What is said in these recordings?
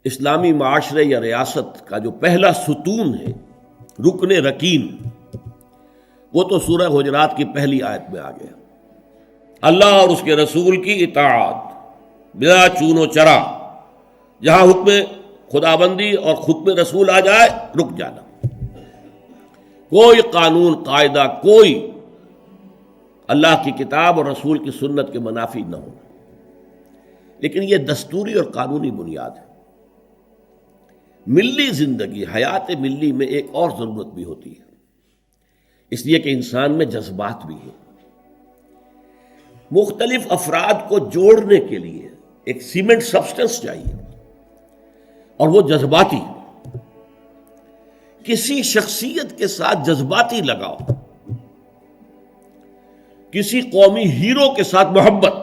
اسلامی معاشرے یا ریاست کا جو پہلا ستون ہے، رکن رکین، وہ تو سورہ حجرات کی پہلی آیت میں آ گیا۔ اللہ اور اس کے رسول کی اطاعت بلا چون و چرا، جہاں حکم خدابندی اور حکم رسول آ جائے رک جانا، کوئی قانون قاعدہ، کوئی اللہ کی کتاب اور رسول کی سنت کے منافی نہ ہونا۔ لیکن یہ دستوری اور قانونی بنیاد ہے۔ ملی زندگی، حیات ملی میں ایک اور ضرورت بھی ہوتی ہے، اس لیے کہ انسان میں جذبات بھی ہیں۔ مختلف افراد کو جوڑنے کے لیے ایک سیمنٹ سبسٹنس چاہیے، اور وہ جذباتی، کسی شخصیت کے ساتھ جذباتی لگاؤ، کسی قومی ہیرو کے ساتھ محبت،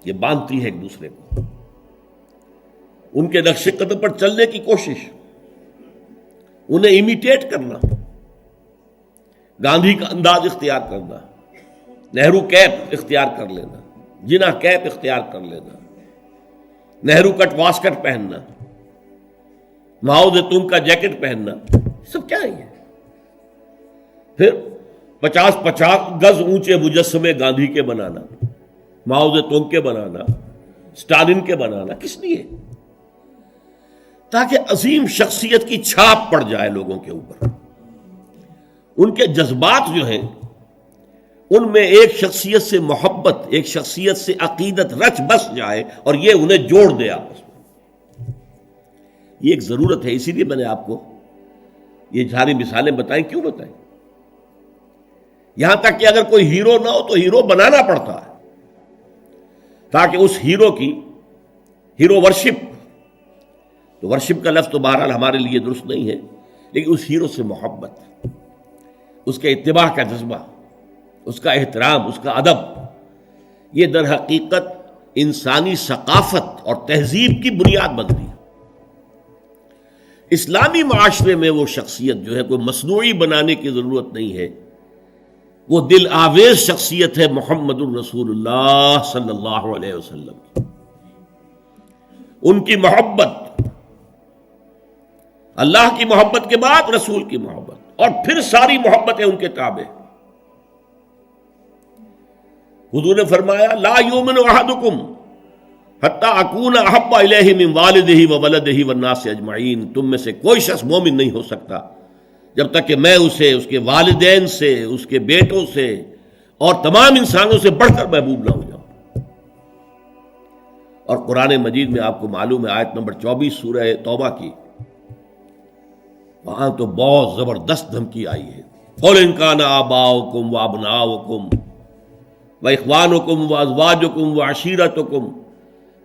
یہ باندھتی ہے ایک دوسرے کو، ان کے نقش قدم پر چلنے کی کوشش، انہیں امیٹیٹ کرنا، گاندھی کا انداز اختیار کرنا، نہرو کیپ اختیار کر لینا، جناح کیپ اختیار کر لینا، نہرو کٹ واسکٹ پہننا، ماؤ زیتون کا جیکٹ پہننا، سب کیا ہے؟ پھر 50 گز اونچے مجسمے گاندھی کے بنانا، ماؤ زیتون کے بنانا، اسٹالن کے بنانا، کس لیے؟ تاکہ عظیم شخصیت کی چھاپ پڑ جائے لوگوں کے اوپر، ان کے جذبات جو ہیں ان میں ایک شخصیت سے محبت، ایک شخصیت سے عقیدت رچ بس جائے، اور یہ انہیں جوڑ دے آپس میں۔ یہ ایک ضرورت ہے، اسی لیے میں نے آپ کو یہ ساری مثالیں بتائیں۔ کیوں بتائیں؟ یہاں تک کہ اگر کوئی ہیرو نہ ہو تو ہیرو بنانا پڑتا ہے، تاکہ اس ہیرو کی ہیرو ورشپ، تو ورشپ کا لفظ تو بہرحال ہمارے لیے درست نہیں ہے، لیکن اس ہیرو سے محبت، اس کے اتباع کا جذبہ، اس کا احترام، اس کا ادب، یہ در حقیقت انسانی ثقافت اور تہذیب کی بنیاد بنتی ہے۔ اسلامی معاشرے میں وہ شخصیت جو ہے کوئی مصنوعی بنانے کی ضرورت نہیں ہے، وہ دل آویز شخصیت ہے محمد الرسول اللہ صلی اللہ علیہ وسلم کی۔ ان کی محبت، اللہ کی محبت کے بعد رسول کی محبت، اور پھر ساری محبتیں ان کے تابع۔ حضور نے فرمایا لا یؤمن احدکم حتی اکون احب الیہ من والدہ وولدہ والناس اجمعین، تم میں سے کوئی شخص مومن نہیں ہو سکتا جب تک کہ میں اسے اس کے والدین سے، اس کے بیٹوں سے اور تمام انسانوں سے بڑھ کر محبوب نہ ہو جاؤں۔ اور قرآن مجید میں آپ کو معلوم ہے آیت نمبر 24 سورہ توبہ کی، وہاں تو بہت زبردست دھمکی آئی ہے۔ قُلْ إِنْ كَانَ آبَاؤُكُمْ وَأَبْنَاؤُكُمْ وَإِخْوَانُكُمْ وَأَزْوَاجُكُمْ وَعَشِيرَتُكُمْ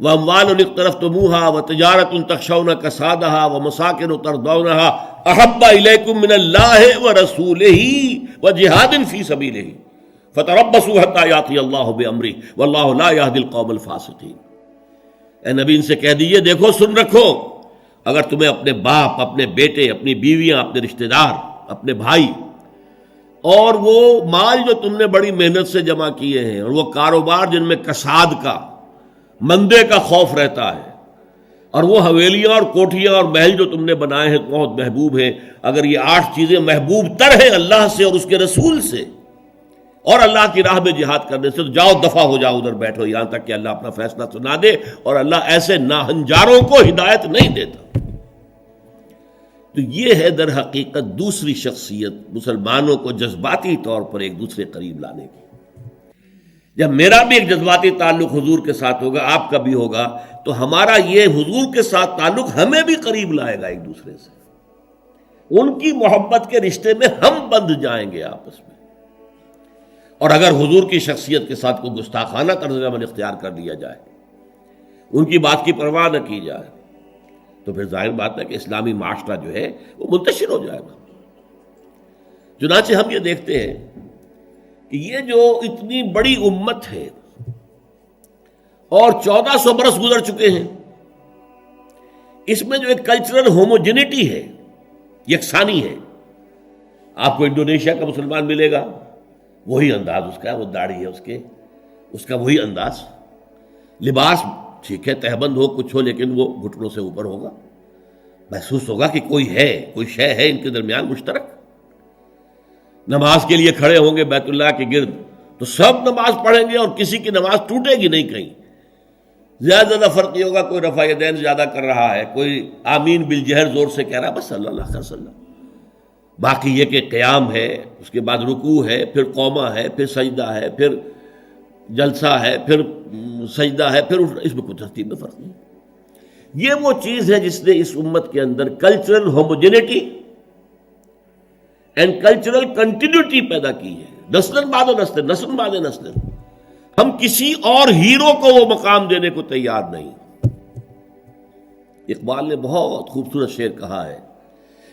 وَأَمْوَالٌ اقْتَرَفْتُمُوهَا وَتِجَارَةٌ تَخْشَوْنَ كَسَادَهَا وَمَسَاكِنُ تَرْضَوْنَهَا أَحَبَّ إِلَيْكُم مِّنَ اللَّهِ وَرَسُولِهِ وَجِهَادٍ فِي سَبِيلِهِ فَتَرَبَّصُوا حَتَّىٰ يَأْتِيَ اللَّهُ بِأَمْرِهِ وَاللَّهُ لَا يَهْدِي الْقَوْمَ الْفَاسِقِينَ۔ اے نبی ان سے کہہ دیجئے، دیکھو سن رکھو، اگر تمہیں اپنے باپ، اپنے بیٹے، اپنی بیویاں، اپنے رشتہ دار، اپنے بھائی، اور وہ مال جو تم نے بڑی محنت سے جمع کیے ہیں، اور وہ کاروبار جن میں کساد کا، مندے کا خوف رہتا ہے، اور وہ حویلیاں اور کوٹھیاں اور محل جو تم نے بنائے ہیں بہت محبوب ہیں، اگر یہ 8 چیزیں محبوب تر ہیں اللہ سے اور اس کے رسول سے اور اللہ کی راہ میں جہاد کرنے سے، تو جاؤ دفع ہو جاؤ، ادھر بیٹھو یہاں تک کہ اللہ اپنا فیصلہ سنا دے، اور اللہ ایسے ناہنجاروں کو ہدایت نہیں دیتا۔ تو یہ ہے در حقیقت دوسری شخصیت مسلمانوں کو جذباتی طور پر ایک دوسرے قریب لانے کی۔ جب میرا بھی ایک جذباتی تعلق حضور کے ساتھ ہوگا، آپ کا بھی ہوگا، تو ہمارا یہ حضور کے ساتھ تعلق ہمیں بھی قریب لائے گا ایک دوسرے سے، ان کی محبت کے رشتے میں ہم بندھ جائیں گے آپس میں۔ اور اگر حضور کی شخصیت کے ساتھ کوئی گستاخانہ طرز عمل اختیار کر لیا جائے، ان کی بات کی پرواہ نہ کی جائے، تو پھر ظاہر بات ہے کہ اسلامی معاشرہ جو ہے وہ منتشر ہو جائے گا۔ چنانچہ ہم یہ دیکھتے ہیں کہ یہ جو اتنی بڑی امت ہے اور 1400 برس گزر چکے ہیں، اس میں جو ایک کلچرل ہوموجینٹی ہے، یکسانی ہے۔ آپ کو انڈونیشیا کا مسلمان ملے گا، وہی انداز اس کا ہے، وہ داڑھی ہے اس کا وہی انداز، لباس ٹھیک ہے تہبند ہو کچھ ہو لیکن وہ گھٹنوں سے اوپر ہوگا، محسوس ہوگا کہ کوئی ہے، کوئی شے ہے ان کے درمیان مشترک۔ نماز کے لیے کھڑے ہوں گے بیت اللہ کے گرد تو سب نماز پڑھیں گے اور کسی کی نماز ٹوٹے گی نہیں، کہیں زیادہ فرق نہیں ہوگا، کوئی رفع یدین زیادہ کر رہا ہے، کوئی آمین بالجہر زور سے کہہ رہا ہے، بس صلی اللہ علیہ وسلم۔ باقی یہ کہ قیام ہے، اس کے بعد رکوع ہے، پھر قومہ ہے، پھر سجدہ ہے، پھر جلسہ ہے، پھر سجدہ ہے، پھر اس میں کوئی ترتیب میں فرق نہیں۔ یہ وہ چیز ہے جس نے اس امت کے اندر cultural homogeneity and cultural continuity پیدا کی ہے، نسل بعد نسل، نسل بعد نسل۔ ہم کسی اور ہیرو کو وہ مقام دینے کو تیار نہیں۔ اقبال نے بہت خوبصورت شعر کہا ہے،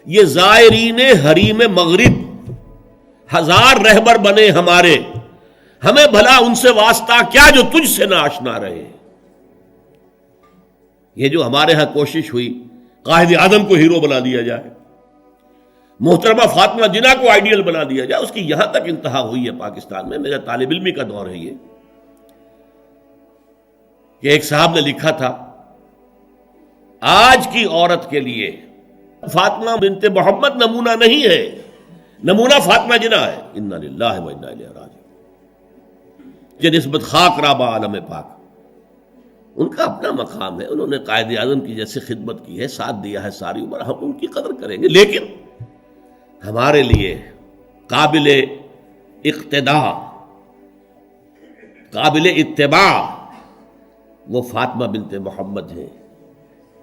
یہ زائرین حریم مغرب ہزار رہبر بنے ہمارے، ہمیں بھلا ان سے واسطہ کیا جو تجھ سے نہ آشنا رہے۔ یہ جو ہمارے ہاں کوشش ہوئی قائد اعظم کو ہیرو بنا دیا جائے، محترمہ فاطمہ جناح کو آئیڈیل بنا دیا جائے، اس کی یہاں تک انتہا ہوئی ہے پاکستان میں۔ میرا طالب علمی کا دور ہے یہ کہ ایک صاحب نے لکھا تھا، آج کی عورت کے لیے فاطمہ بنت محمد نمونہ نہیں ہے، نمونہ فاطمہ جناح ہے۔ انا للہ و انا الیہ راجعون۔ یہ نسبت خاک رابہ عالم پاک، ان کا اپنا مقام ہے، انہوں نے قائد اعظم کی جیسے خدمت کی ہے، ساتھ دیا ہے ساری عمر، ہم ان کی قدر کریں گے، لیکن ہمارے لیے قابل اقتداء، قابل اتباع وہ فاطمہ بنت محمد ہیں،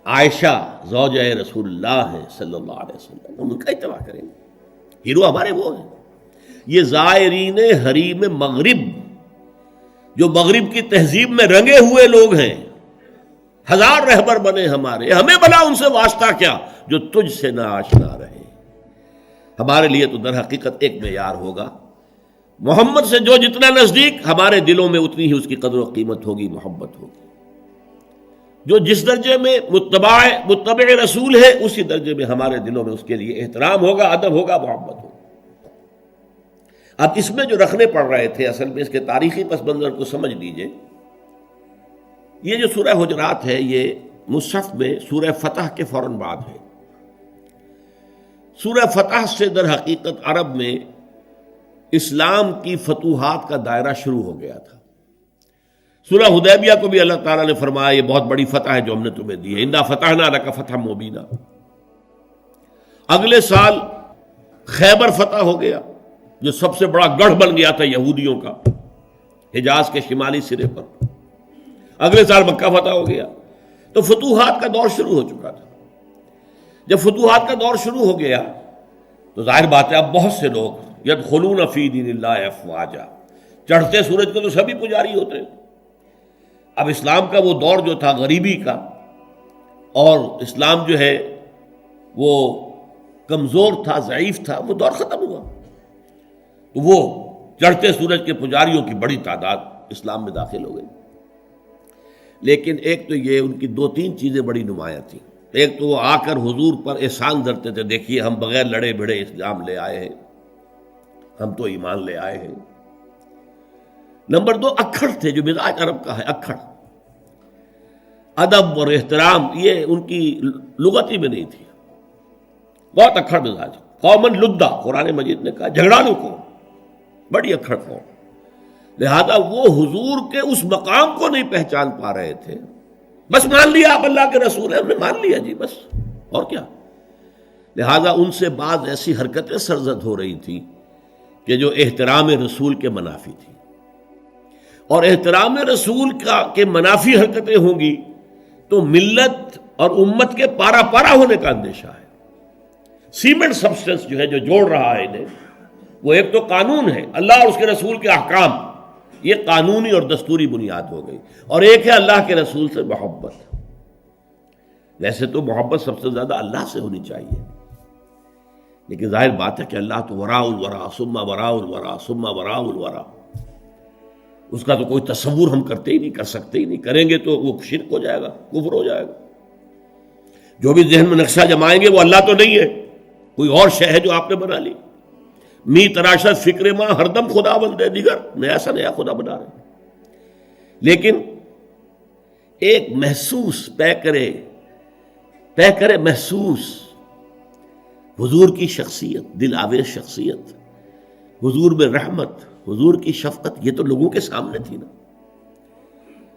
عائشہ زوجہ رسول اللہ ہے صلی اللہ علیہ وسلم، ہم ان کا اتباع کریں گے۔ ہیرو ہمارے وہ ہیں۔ یہ زائرین حریم مغرب، جو مغرب کی تہذیب میں رنگے ہوئے لوگ ہیں، ہزار رہبر بنے ہمارے، ہمیں بھلا ان سے واسطہ کیا جو تجھ سے نہ آشنا رہے۔ ہمارے لیے تو در حقیقت ایک معیار ہوگا، محمد سے جو جتنا نزدیک، ہمارے دلوں میں اتنی ہی اس کی قدر و قیمت ہوگی، محبت ہوگی۔ جو جس درجے میں متبع رسول ہے، اسی درجے میں ہمارے دلوں میں اس کے لیے احترام ہوگا، ادب ہوگا، محبت ہوگا۔ اب اس میں جو رکھنے پڑ رہے تھے، اصل میں اس کے تاریخی پس منظر کو سمجھ لیجئے۔ یہ جو سورہ حجرات ہے، یہ مصحف میں سورہ فتح کے فوراً بعد ہے۔ سورہ فتح سے در حقیقت عرب میں اسلام کی فتوحات کا دائرہ شروع ہو گیا تھا۔ سورہ حدیبیہ کو بھی اللہ تعالیٰ نے فرمایا یہ بہت بڑی فتح ہے جو ہم نے تمہیں دی ہے، انا فتحنا لک فتحا مبینا۔ اگلے سال خیبر فتح ہو گیا، جو سب سے بڑا گڑھ بن گیا تھا یہودیوں کا حجاز کے شمالی سرے پر۔ اگلے سال مکہ فتح ہو گیا، تو فتوحات کا دور شروع ہو چکا تھا۔ جب فتوحات کا دور شروع ہو گیا تو ظاہر بات ہے اب بہت سے لوگ یدخلون فی دین اللہ افواجا، چڑھتے سورج کو تو سبھی پجاری ہوتے۔ اب اسلام کا وہ دور جو تھا غریبی کا، اور اسلام جو ہے وہ کمزور تھا، ضعیف تھا، وہ دور ختم ہوا۔ تو وہ چڑھتے سورج کے پجاریوں کی بڑی تعداد اسلام میں داخل ہو گئی۔ لیکن ایک تو یہ ان کی دو تین چیزیں بڑی نمایاں تھیں۔ ایک تو وہ آ کر حضور پر احسان دھرتے تھے، دیکھیے ہم بغیر لڑے بھڑے اسلام لے آئے ہیں، ہم تو ایمان لے آئے ہیں۔ نمبر دو اکھڑ تھے، جو مزاج عرب کا ہے، اکھڑ، ادب اور احترام یہ ان کی لغتی میں نہیں تھی، بہت اکھڑ مزاج، قومن لدہ قرآن مجید نے کہا، جھگڑالو قوم، بڑی اکھڑ قوم۔ لہذا وہ حضور کے اس مقام کو نہیں پہچان پا رہے تھے۔ بس مان لیا آپ اللہ کے رسول ہیں، ہم نے مان لیا جی، بس اور کیا۔ لہذا ان سے بعض ایسی حرکتیں سرزد ہو رہی تھی کہ جو احترام رسول کے منافی تھی، اور احترام رسول کے منافی حرکتیں ہوں گی تو ملت اور امت کے پارا پارا ہونے کا اندیشہ ہے۔ سیمنٹ سبسٹنس جو ہے، جو جوڑ رہا ہے انہیں، وہ ایک تو قانون ہے، اللہ اور اس کے رسول کے احکام، یہ قانونی اور دستوری بنیاد ہو گئی، اور ایک ہے اللہ کے رسول سے محبت۔ ویسے تو محبت سب سے زیادہ اللہ سے ہونی چاہیے، لیکن ظاہر بات ہے کہ اللہ تو وراء الورا ثم وراء الورا ثم وراء الورا، اس کا تو کوئی تصور ہم کرتے ہی نہیں، کر سکتے ہی نہیں، کریں گے تو وہ شرک ہو جائے گا، کفر ہو جائے گا۔ جو بھی ذہن میں نقشہ جمائیں گے وہ اللہ تو نہیں ہے، کوئی اور شے ہے جو آپ نے بنا لی۔ می تراشت فکر ماں ہر دم خدا بندے دیگر، نیا سا نیا خدا بنا رہے ہیں۔ لیکن ایک محسوس پے کرے محسوس حضور کی شخصیت، دل آویز شخصیت، حضور میں رحمت، حضور کی شفقت، یہ تو لوگوں کے سامنے تھی نا.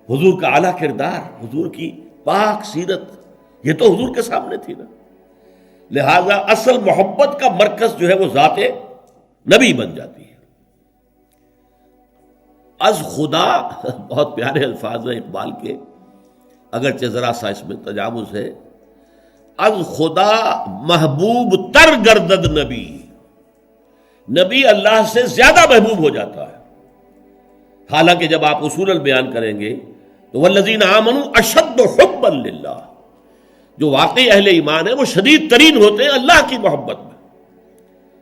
حضور کا اعلیٰ کردار، حضور کی پاک سیرت، یہ تو حضور کے سامنے تھی نا. لہذا اصل محبت کا مرکز جو ہے وہ ذات نبی بن جاتی ہے. از خدا، بہت پیارے الفاظ ہیں اقبال کے، اگرچہ ذرا سا اس میں تجاوز ہے. از خدا محبوب تر گردد نبی، نبی اللہ سے زیادہ محبوب ہو جاتا ہے. حالانکہ جب آپ اصولاً بیان کریں گے تو والذین آمنوا اشد حبا للہ، جو واقعی اہل ایمان ہیں وہ شدید ترین ہوتے ہیں اللہ کی محبت میں.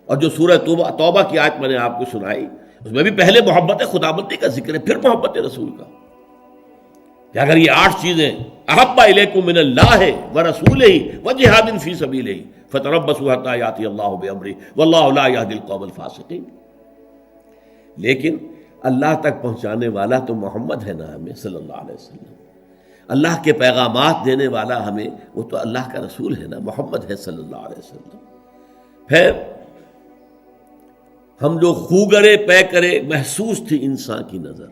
اور جو سورہ توبہ کی آیت میں نے آپ کو سنائی، اس میں بھی پہلے محبت خداوندی کا ذکر ہے، پھر محبت رسول کا. کہ اگر یہ 8 چیزیں احب الیکم من اللہ ورسولہ وجہاد فی سبیلہ فتربصوا حتی یاتی اللہ بامرہ واللہ لا یہدی القوم الفاسقین. لیکن اللہ تک پہنچانے والا تو محمد ہے نا ہمیں صلی اللہ علیہ وسلم. اللہ کے پیغامات دینے والا ہمیں، وہ تو اللہ کا رسول ہے نا، محمد ہے صلی اللہ علیہ وسلم. پھر ہم جو خوگرے پے کرے محسوس تھی انسان کی نظر،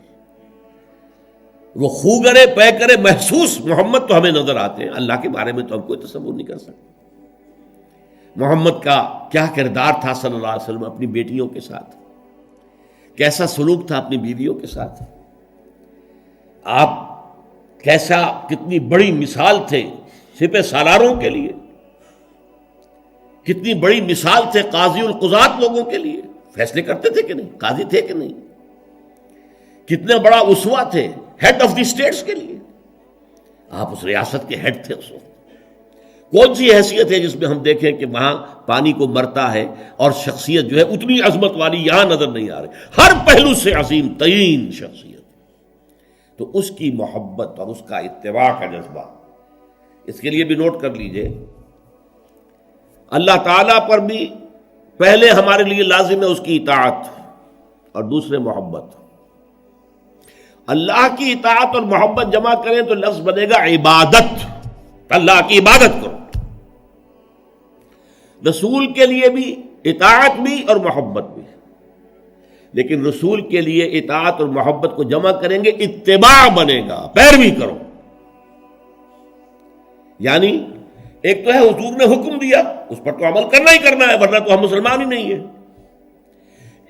وہ خوگرے پے کرے محسوس محمد تو ہمیں نظر آتے ہیں. اللہ کے بارے میں تو ہم کوئی تصور نہیں کر سکتے. محمد کا کیا کردار تھا صلی اللہ علیہ وسلم اپنی بیٹیوں کے ساتھ، کیسا سلوک تھا اپنی بیویوں کے ساتھ. آپ کتنی بڑی مثال تھے سپہ سالاروں کے لیے، کتنی بڑی مثال تھے قاضی القضات لوگوں کے لیے. فیصلے کرتے تھے کہ نہیں، قاضی تھے کہ نہیں. کتنا بڑا اسوہ تھے ہیڈ آف دی اسٹیٹس کے لیے. آپ اس ریاست کے ہیڈ تھے. اس وقت کون سی حیثیت ہے جس میں ہم دیکھیں کہ وہاں پانی کو مرتا ہے اور شخصیت جو ہے اتنی عظمت والی یہاں نظر نہیں آ رہی، ہر پہلو سے عظیم ترین شخصیت. تو اس کی محبت اور اس کا اتباع کا جذبہ، اس کے لیے بھی نوٹ کر لیجئے، اللہ تعالیٰ پر بھی پہلے ہمارے لیے لازم ہے اس کی اطاعت اور دوسرے محبت. اللہ کی اطاعت اور محبت جمع کریں تو لفظ بنے گا عبادت. اللہ کی عبادت کرو. رسول کے لیے بھی اطاعت بھی اور محبت بھی، لیکن رسول کے لیے اطاعت اور محبت کو جمع کریں گے اتباع بنے گا، پیروی کرو. یعنی ایک تو ہے حضور نے حکم دیا، اس پر تو عمل کرنا ہی کرنا ہے، ورنہ تو ہم مسلمان ہی نہیں ہیں.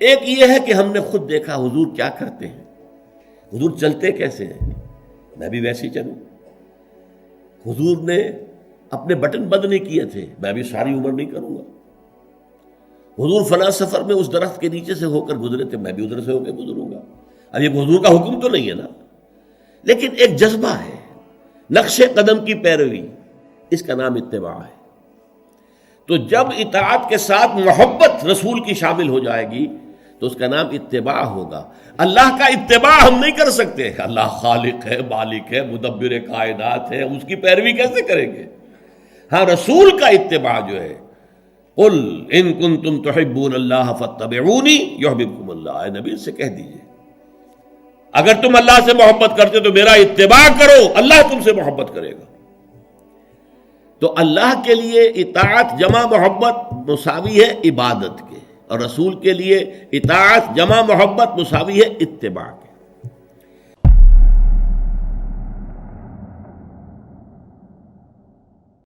ایک یہ ہے کہ ہم نے خود دیکھا حضور کیا کرتے ہیں، حضور چلتے کیسے ہیں، میں بھی ویسے ہی چلوں. حضور نے اپنے بٹن بند نہیں کیے تھے، میں بھی ساری عمر نہیں کروں گا. حضور فلاں سفر میں اس درخت کے نیچے سے ہو کر گزرے تھے، میں بھی ادھر سے ہو کے گزروں گا. اب یہ حضور کا حکم تو نہیں ہے نا، لیکن ایک جذبہ ہے، نقش قدم کی پیروی، اس کا نام اتباع ہے. تو جب اطاعت کے ساتھ محبت رسول کی شامل ہو جائے گی تو اس کا نام اتباع ہوگا. اللہ کا اتباع ہم نہیں کر سکتے، اللہ خالق ہے، مالک ہے، مدبر کائنات ہے، اس کی پیروی کیسے کریں گے؟ ہاں رسول کا اتباع جو ہے، قل ان کنتم تحبون اللہ فاتبعونی یحببکم اللہ، اے نبی سے کہہ دیجئے اگر تم اللہ سے محبت کرتے تو میرا اتباع کرو، اللہ تم سے محبت کرے گا. تو اللہ کے لیے اطاعت جمع محبت مساوی ہے عبادت کے، اور رسول کے لیے اطاعت جمع محبت مساوی ہے اتباع کے.